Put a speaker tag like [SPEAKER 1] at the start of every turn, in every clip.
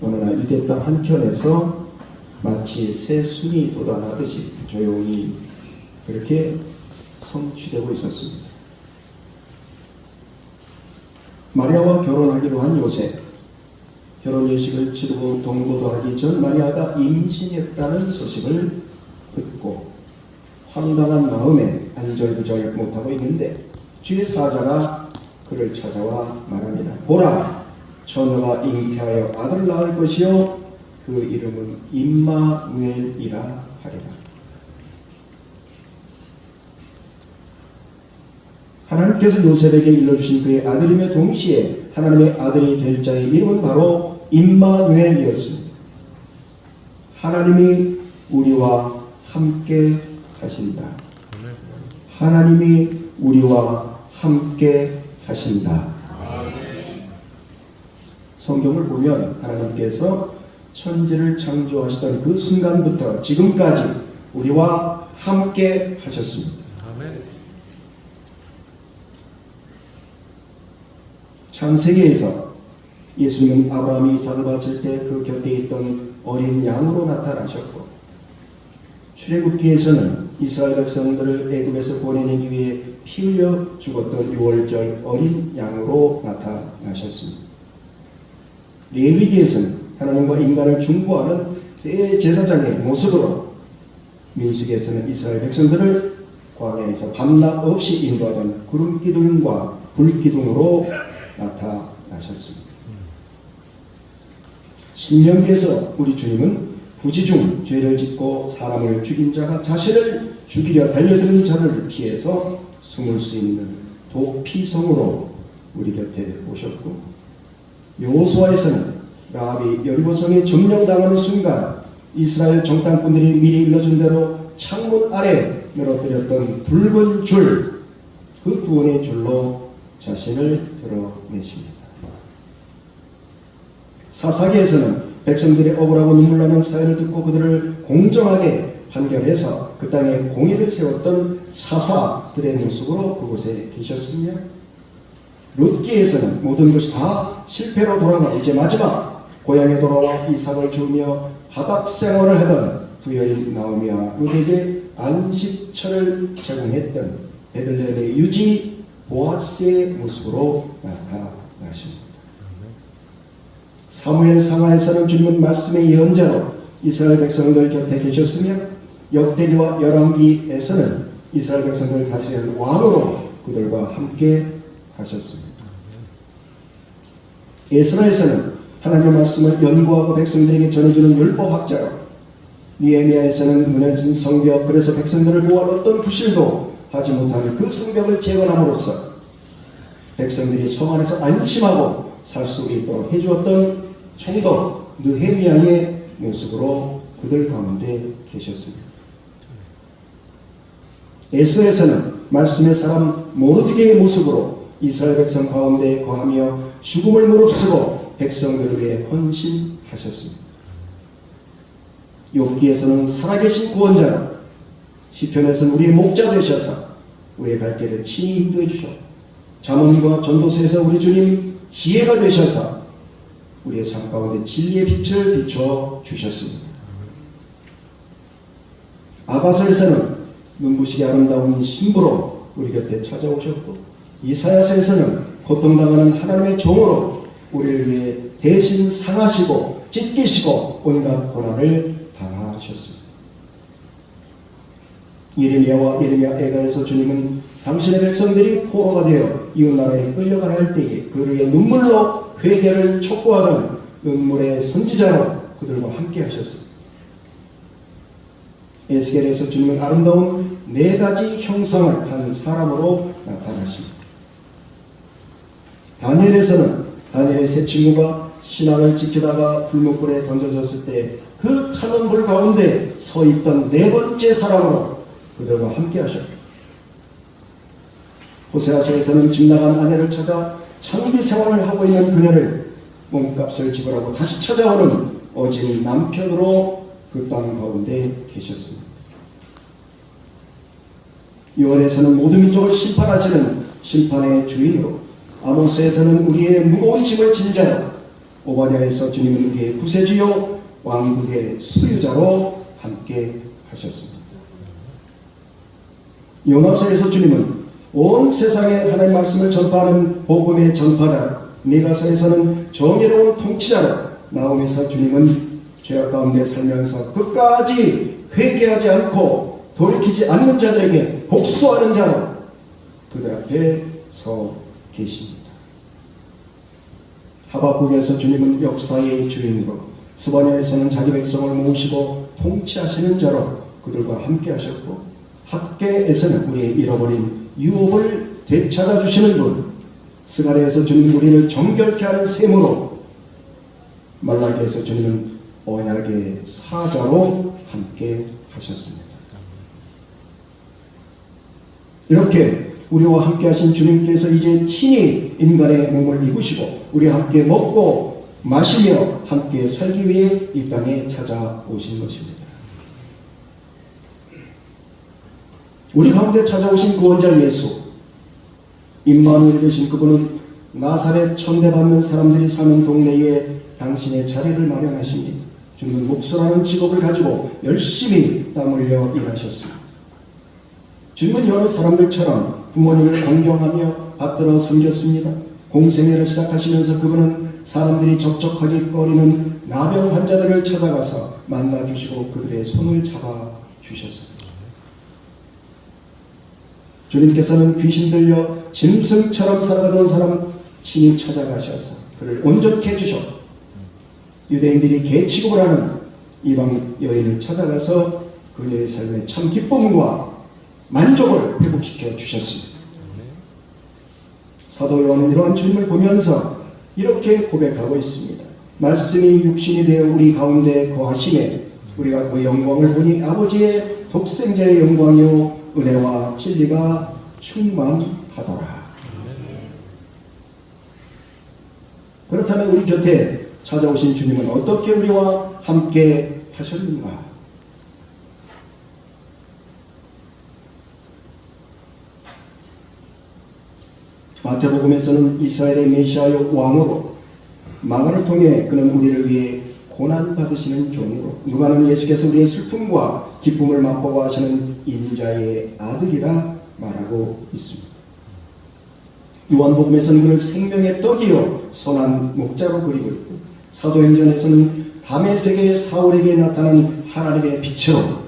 [SPEAKER 1] 어느 날 유대 땅 한켠에서 마치 새 순이 돋아나듯이 조용히 그렇게 성취되고 있었습니다. 마리아와 결혼하기로 한 요셉, 결혼 예식을 치르고 동거도 하기 전 마리아가 임신했다는 소식을 듣고 황당한 마음에 안절부절 못하고 있는데 주의 사자가 그를 찾아와 말합니다. 보라, 처녀가 잉태하여 아들을 낳을 것이요 그 이름은 임마누엘이라 하리라. 하나님께서 요셉에게 일러주신 그의 아들임에 동시에 하나님의 아들이 될 자의 이름은 바로 임마누엘이었습니다. 하나님이 우리와 함께 하신다. 하나님이 우리와 함께 하신다. 성경을 보면 하나님께서 천지를 창조하시던 그 순간부터 지금까지 우리와 함께 하셨습니다.
[SPEAKER 2] 아멘.
[SPEAKER 1] 창세기에서 예수님은 아브라함이 이삭을 바칠 때 그 곁에 있던 어린 양으로 나타나셨고, 출애굽기에서는 이스라엘 백성들을 애굽에서 보내내기 위해 피 흘려 죽었던 유월절 어린 양으로 나타나셨습니다. 레위기에서는 하나님과 인간을 중보하는 대제사장의 모습으로, 민수기에서는 이스라엘 백성들을 광야에서 밤낮 없이 인도하던 구름기둥과 불기둥으로 나타나셨습니다. 신명기에서 우리 주님은 부지중 죄를 짓고 사람을 죽인 자가 자신을 죽이려 달려드는 자를 피해서 숨을 수 있는 도피성으로 우리 곁에 오셨고, 여호수아에서는 라합이 여리고성에 점령당하는 순간 이스라엘 정탐꾼들이 미리 일러준 대로 창문 아래 늘어뜨렸던 붉은 줄, 그 구원의 줄로 자신을 드러내십니다. 사사기에서는 백성들이 억울하고 눈물나는 사연을 듣고 그들을 공정하게 판결해서 그 땅에 공의를 세웠던 사사들의 모습으로 그곳에 계셨으며, 룻기에서는 모든 것이 다 실패로 돌아가 이제 마지막 고향에 돌아와 이삭을 주며 바닥 생활을 하던 부여인 나오미와 룻에게 안식처를 제공했던 베들레헴의 유지 보아스의 모습으로 나타나십니다. 사무엘 상하에서는 주님은 말씀의 예언자로 이스라엘 백성들 곁에 계셨으며, 역대기와 열왕기에서는 이스라엘 백성들을 다스리는 왕으로 그들과 함께 하셨습니다. 에스라에서는 하나님의 말씀을 연구하고 백성들에게 전해주는 율법학자로, 니에미아에서는 무너진 성벽, 그래서 백성들을 보호할 어떤 부실도 하지 못하는 그 성벽을 재건함으로써 백성들이 성 안에서 안심하고 살 수 있도록 해주었던 총독 느헤미야의 모습으로 그들 가운데 계셨습니다. 에스에서는 말씀의 사람 모르드게의 모습으로 이스라엘 백성 가운데 거하며 죽음을 무릅쓰고 백성들을 위해 헌신하셨습니다. 욥기에서는 살아계신 구원자로, 시편에서는 우리의 목자 되셔서 우리의 갈 길을 친히 인도해 주셨고, 잠언과 전도서에서 우리 주님 지혜가 되셔서 우리의 삶 가운데 진리의 빛을 비춰 주셨습니다. 아가서에서는 눈부시게 아름다운 신부로 우리 곁에 찾아오셨고, 이사야서에서는 고통당하는 하나님의 종으로 우리를 위해 대신 상하시고 찢기시고 온갖 고난을 당하셨습니다. 예레미야와 예레미야 애가에서 주님은 당신의 백성들이 포로가 되어 이웃나라에 끌려가야 할 때에 그를 위해 눈물로 회개를 촉구하던 눈물의 선지자로 그들과 함께 하셨습니다. 에스겔에서 주님은 아름다운 네 가지 형상을 한 사람으로 나타나십니다. 다니엘에서는 다니엘의 세 친구가 신앙을 지키다가 불목불에 던져졌을 때 그 타는 불 가운데 서 있던 네 번째 사람으로 그들과 함께 하셨고, 호세아서에서는 집 나간 아내를 찾아 장비 생활을 하고 있는 그녀를 몸값을 지불하고 다시 찾아오는 어진 남편으로 그 땅 가운데 계셨습니다. 요한에서는 모든 민족을 심판하시는 심판의 주인으로, 아모스에서는 우리의 무거운 짐을 진 자로, 오바댜에서 주님은 우리의 구세주요 왕국의 수유자로 함께 하셨습니다. 요나서에서 주님은 온 세상에 하나님의 말씀을 전파하는 복음의 전파자, 미가서에서는 정의로운 통치자로, 나홈에서 주님은 죄악 가운데 살면서 끝까지 회개하지 않고 돌이키지 않는 자들에게 복수하는 자로 그들 앞에 서 계십니다. 하박국에서 주님은 역사의 주인으로, 스바냐에서는 자기 백성을 모으시고 통치하시는 자로 그들과 함께 하셨고, 학개에서는 우리의 잃어버린 유업을 되찾아주시는 분, 스가랴에서 주님 우리를 정결케 하는 셈으로, 말라기에서 주님은 언약의 사자로 함께 하셨습니다. 이렇게 우리와 함께 하신 주님께서 이제 친히 인간의 몸을 입으시고 우리와 함께 먹고 마시며 함께 살기 위해 이 땅에 찾아오신 것입니다. 우리 가운데 찾아오신 구원자 예수, 임마누엘 되신 그분은 나사렛 천대받는 사람들이 사는 동네에 당신의 자리를 마련하십니다. 주님은 목수라는 직업을 가지고 열심히 땀 흘려 일하셨습니다. 주님은 여러 사람들처럼 부모님을 공경하며 받들어 섬겼습니다. 공생애를 시작하시면서 그분은 사람들이 적적하게 꺼리는 나병 환자들을 찾아가서 만나주시고 그들의 손을 잡아주셨습니다. 주님께서는 귀신 들려 짐승처럼 살아가던 사람 친히 찾아가셔서 그를 온전케 해주셨고, 유대인들이 개 취급을 하는 이방 여인을 찾아가서 그녀의 삶에 참 기쁨과 만족을 회복시켜 주셨습니다. 사도 요한은 이러한 주님을 보면서 이렇게 고백하고 있습니다. 말씀이 육신이 되어 우리 가운데 거하심에 우리가 그 영광을 보니 아버지의 독생자의 영광이요 은혜와 진리가 충만하더라. 그렇다면 우리 곁에 찾아오신 주님은 어떻게 우리와 함께 하셨는가? 마태복음에서는 이스라엘의 메시아요 왕으로, 마가를 통해 그는 우리를 위해 고난받으시는 종으로, 누가는 예수께서 우리의 슬픔과 기쁨을 맛보고 하시는 인자의 아들이라 말하고 있습니다. 요한복음에서는 그를 생명의 떡이요 선한 목자로 그리고 있고, 사도행전에서는 밤의 세계의 사울에게 나타난 하나님의 빛으로,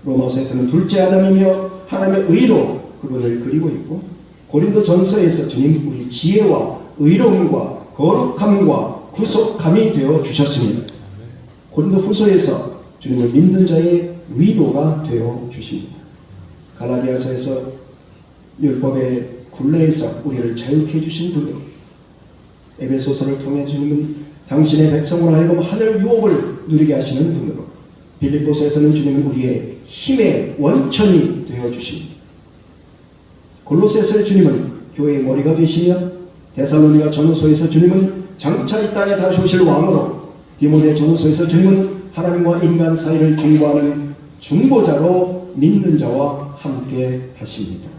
[SPEAKER 1] 로마서에서는 둘째 아담이며 하나님의 의로 그분을 그리고 있고, 고린도 전서에서 주님 우리 지혜와 의로움과 거룩함과 구속함이 되어 주셨습니다. 고린도 후서에서 주님을 믿는 자의 위로가 되어 주십니다. 갈라디아서에서 율법의 굴레에서 우리를 자유케 해주신 분으로, 에베소서를 통해 주님은 당신의 백성으로 하여금 하늘 유업을 누리게 하시는 분으로, 빌립보서에서는 주님은 우리의 힘의 원천이 되어 주십니다. 골로새서의 주님은 교회의 머리가 되시며, 데살로니가 전후서에서 주님은 장차 이 땅에 다시 오실 왕으로, 디모데 전후서에서 주님은 하나님과 인간 사이를 중보하는 중보자로 믿는 자와 함께 하십니다.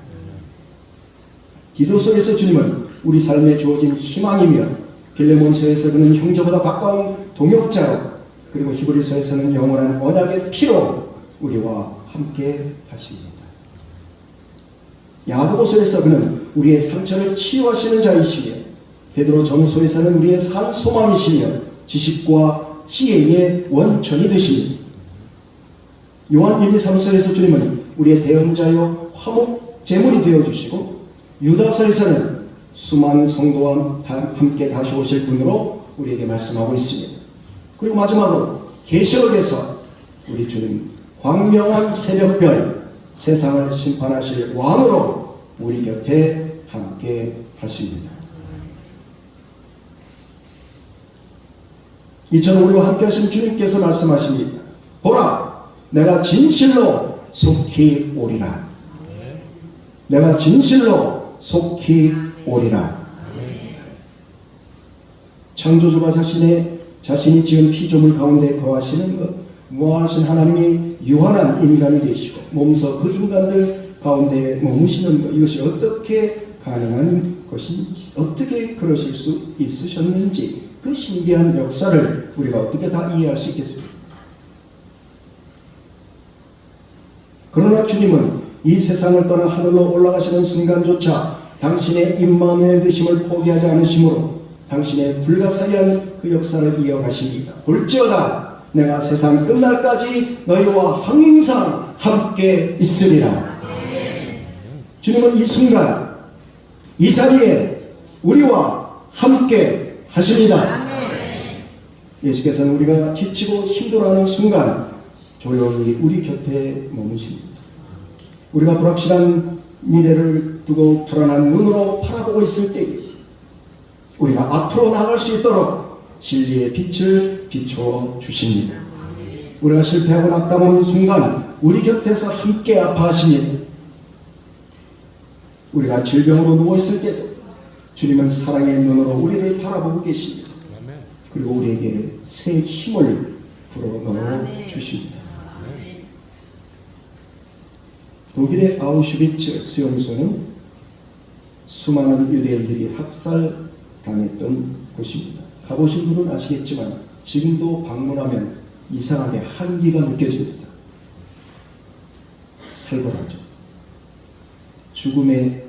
[SPEAKER 1] 기도서에서 주님은 우리 삶에 주어진 희망이며, 빌레몬서에서 그는 형제보다 가까운 동역자로, 그리고 히브리서에서는 영원한 언약의 피로 우리와 함께 하십니다. 야고보서에서 그는 우리의 상처를 치유하시는 자이시며, 베드로 전후서에서는 우리의 산 소망이시며 지식과 지혜의 원천이 되십니다. 요한 1, 2, 3서에서 주님은 우리의 대언자요 화목 제물이 되어주시고, 유다서에서는 수많은 성도와 함께 다시 오실 분으로 우리에게 말씀하고 있습니다. 그리고 마지막으로 계시록에서 우리 주님 광명한 새벽별, 세상을 심판하실 왕으로 우리 곁에 함께 하십니다. 이처럼 우리와 함께 하신 주님께서 말씀하십니다. 보라, 내가 진실로 속히 오리라. 내가 진실로 속히 오리라. 창조주가 자신이 지은 피조물 가운데 거하시는 것, 무한하신 하나님이 유한한 인간이 되시고 몸소 그 인간들 가운데 머무시는 것, 이것이 어떻게 가능한 것인지, 어떻게 그러실 수 있으셨는지 그 신비한 역사를 우리가 어떻게 다 이해할 수 있겠습니까? 그러나 주님은 이 세상을 떠나 하늘로 올라가시는 순간조차 당신의 임마누엘 되심을 포기하지 않으시므로 당신의 불가사의한 그 역사를 이어가십니다. 볼지어다 내가 세상 끝날까지 너희와 항상 함께 있으리라. 주님은 이 순간 이 자리에 우리와 함께 하십니다. 예수께서는 우리가 지치고 힘들어하는 순간 조용히 우리 곁에 머무십니다. 우리가 불확실한 미래를 두고 불안한 눈으로 바라보고 있을 때에 우리가 앞으로 나갈 수 있도록 진리의 빛을 비추어 주십니다. 우리가 실패하고 낙담하는 순간 우리 곁에서 함께 아파하십니다. 우리가 질병으로 누워있을 때도 주님은 사랑의 눈으로 우리를 바라보고 계십니다. 그리고 우리에게 새 힘을 불어넣어 주십니다. 독일의 아우슈비츠 수용소는 수많은 유대인들이 학살당했던 곳입니다. 가보신 분은 아시겠지만 지금도 방문하면 이상하게 한기가 느껴집니다. 살벌하죠. 죽음의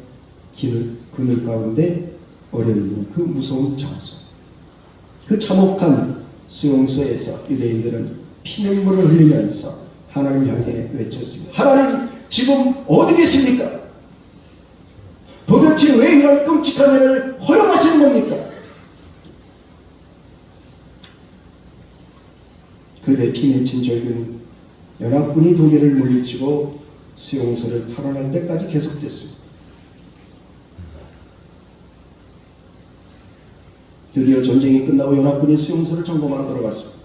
[SPEAKER 1] 그늘 가운데 어려있는 그 무서운 장소, 그 참혹한 수용소에서 유대인들은 피눈물을 흘리면서 하나님 향해 외쳤습니다. 하나님 지금 어디 계십니까? 도대체 왜 이런 끔찍한 일을 허용하시는 겁니까? 그들의 피 맺힌 절규는 연합군이 독일을 물리치고 수용소를 탈환할 때까지 계속됐습니다. 드디어 전쟁이 끝나고 연합군이 수용소를 점검하러 들어갔습니다.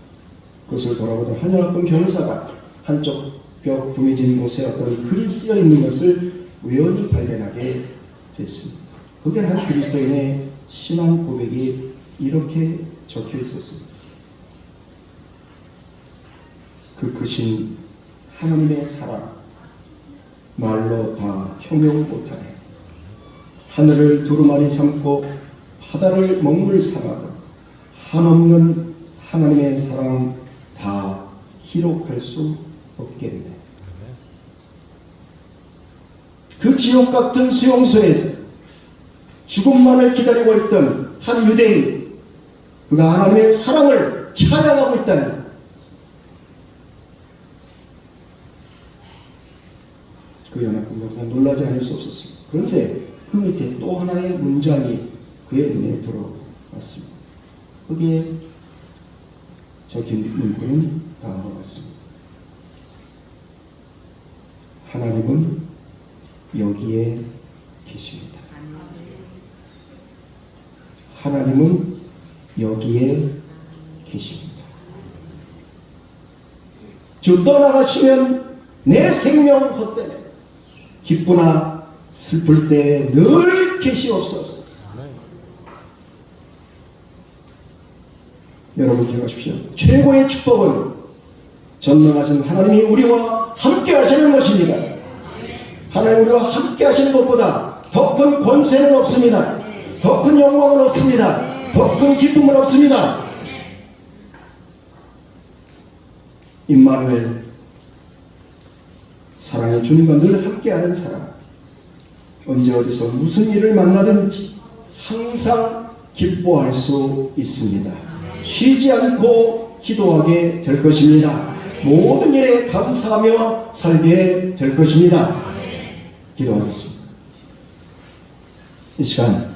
[SPEAKER 1] 그것을 돌아보던 한 연합군 병사가 한쪽 벽 구매진 곳에 어떤 글이 쓰여 있는 것을 우연히 발견하게 됐습니다. 거기에 한 그리스도인의 신앙 고백이 이렇게 적혀 있었습니다. 그 크신 하나님의 사랑 말로 다 형용 못하네. 하늘을 두루마리 삼고 바다를 먹물 삼아도 한없는 하나님의 사랑 다 기록할 수 없겠네. 그 지옥 같은 수용소에서 죽음만을 기다리고 있던 한 유대인, 그가 하나님의 사랑을 찬양하고 있다니, 그 연합군 병사는 놀라지 않을 수 없었습니다. 그런데 그 밑에 또 하나의 문장이 그의 눈에 들어왔습니다. 거기에 적힌 문구는 다음과 같습니다. 하나님은 여기에 계십니다. 하나님은 여기에 계십니다. 주 떠나가시면 내 생명 헛되네. 기쁘나 슬플 때 늘 계시옵소서. 여러분 기억하십시오. 최고의 축복은 전능하신 하나님이 우리와 함께 하시는 것입니다. 하나님 우리와 함께 하시는 것보다 더 큰 권세는 없습니다. 더 큰 영광은 없습니다. 더 큰 기쁨은 없습니다. 임마누엘, 사랑의 주님과 늘 함께하는 사람, 언제 어디서 무슨 일을 만나든지 항상 기뻐할 수 있습니다. 쉬지 않고 기도하게 될 것입니다. 모든 일에 감사하며 살게 될 것입니다. 기도하겠습니다. 이 시간